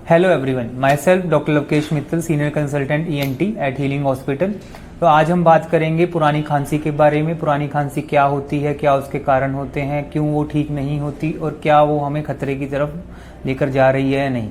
Hello everyone, myself doctor Lovkesh Mittal, senior consultant ENT at healing hospital. तो आज हम बात करेंगे पुरानी खांसी के बारे में। पुरानी खांसी क्या होती है, क्या उसके कारण होते हैं, क्यों वो ठीक नहीं होती और क्या वो हमें खतरे की तरफ लेकर जा रही है या नहीं।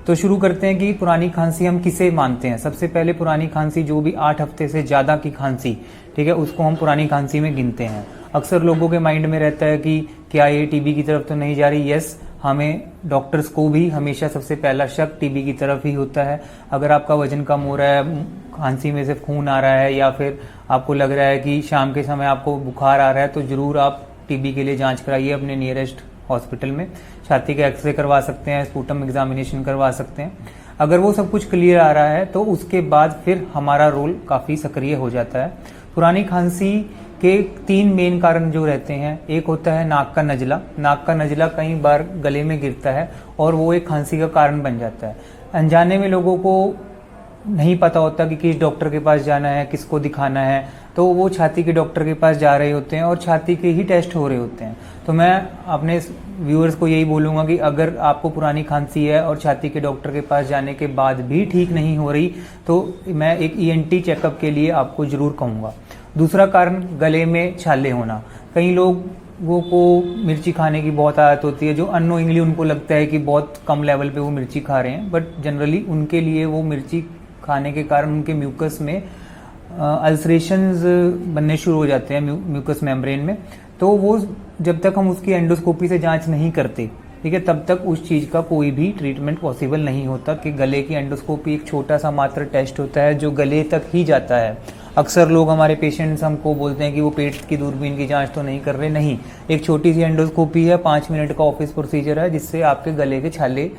तो शुरू करते हैं कि पुरानी खांसी हम किसे मानते हैं। सबसे पहले पुरानी खांसी जो भी 8 हफ्ते से ज़्यादा की खांसी, ठीक है, उसको हम पुरानी खांसी में गिनते हैं। अक्सर लोगों के माइंड में रहता है कि क्या ये टीबी की तरफ तो नहीं जा रही। यस, हमें डॉक्टर्स को भी हमेशा सबसे पहला शक टीबी की तरफ ही होता है। अगर आपका वजन कम हो रहा है, खांसी में से खून आ रहा है या फिर आपको लग रहा है कि शाम के समय आपको बुखार आ रहा है, तो जरूर आप टीबी के लिए जांच कराइए अपने नियरेस्ट हॉस्पिटल में। छाती का एक्सरे करवा सकते हैं, स्पूटम एग्जामिनेशन करवा सकते हैं। अगर वो सब कुछ क्लियर आ रहा है तो उसके बाद फिर हमारा रोल काफ़ी सक्रिय हो जाता है। पुरानी खांसी के 3 मेन कारण जो रहते हैं, एक होता है नाक का नजला। नाक का नजला कई बार गले में गिरता है और वो एक खांसी का कारण बन जाता है। अनजाने में लोगों को नहीं पता होता कि किस डॉक्टर के पास जाना है, किसको दिखाना है, तो वो छाती के डॉक्टर के पास जा रहे होते हैं और छाती के ही टेस्ट हो रहे होते हैं। तो मैं अपने व्यूअर्स को यही बोलूँगा कि अगर आपको पुरानी खांसी है और छाती के डॉक्टर के पास जाने के बाद भी ठीक नहीं हो रही, तो मैं एक ENT चेकअप के लिए आपको ज़रूर कहूँगा। दूसरा कारण गले में छाले होना। कई लोगों को मिर्ची खाने की बहुत आदत होती है, जो अननोइंगली उनको लगता है कि बहुत कम लेवल पे वो मिर्ची खा रहे हैं, बट जनरली उनके लिए वो मिर्ची खाने के कारण उनके म्यूकस में अल्सरेशंस बनने शुरू हो जाते हैं म्यूकस मेम्ब्रेन में। तो वो जब तक हम उसकी एंडोस्कोपी से जांच नहीं करते, ठीक है, तब तक उस चीज़ का कोई भी ट्रीटमेंट पॉसिबल नहीं होता। कि गले की एंडोस्कोपी एक छोटा सा मात्र टेस्ट होता है जो गले तक ही जाता है। अक्सर लोग, हमारे पेशेंट्स हमको बोलते हैं कि वो पेट की दूरबीन की जांच तो नहीं कर रहे। नहीं, एक छोटी सी एंडोस्कोपी है, 5 मिनट का ऑफिस प्रोसीजर है, जिससे आपके गले के छाले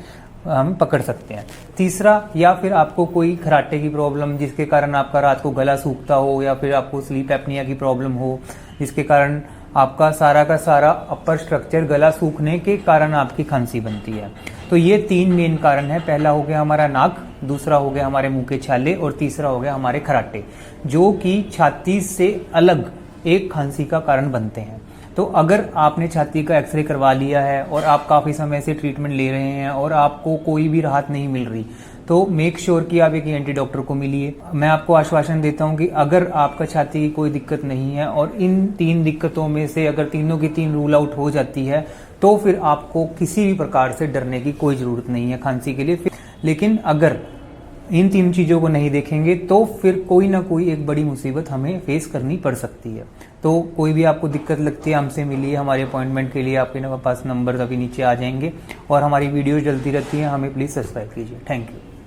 हम पकड़ सकते हैं। तीसरा, या फिर आपको कोई खराटे की प्रॉब्लम जिसके कारण आपका रात को गला सूखता हो, या फिर आपको स्लीप एपनिया की प्रॉब्लम हो जिसके कारण आपका सारा का सारा अपर स्ट्रक्चर गला सूखने के कारण आपकी खांसी बनती है। तो ये 3 मेन कारण है। पहला हो गया हमारा नाक, दूसरा हो गया हमारे मुंह के छाले और तीसरा हो गया हमारे खराटे, जो कि छाती से अलग एक खांसी का कारण बनते हैं। तो अगर आपने छाती का एक्सरे करवा लिया है और आप काफ़ी समय से ट्रीटमेंट ले रहे हैं और आपको कोई भी राहत नहीं मिल रही, तो मेक श्योर कि आप एक ENT डॉक्टर को मिलिए। मैं आपको आश्वासन देता हूं कि अगर आपका छाती की कोई दिक्कत नहीं है और इन 3 दिक्कतों में से अगर तीनों की 3 रूल आउट हो जाती है, तो फिर आपको किसी भी प्रकार से डरने की कोई ज़रूरत नहीं है खांसी के लिए। लेकिन अगर इन 3 चीज़ों को नहीं देखेंगे तो फिर कोई ना कोई एक बड़ी मुसीबत हमें फेस करनी पड़ सकती है। तो कोई भी आपको दिक्कत लगती है, हमसे मिलिए। हमारे अपॉइंटमेंट के लिए आपके पास नंबर अभी नीचे आ जाएंगे और हमारी वीडियोज डलती रहती हैं। हमें प्लीज़ सब्सक्राइब कीजिए। Thank you.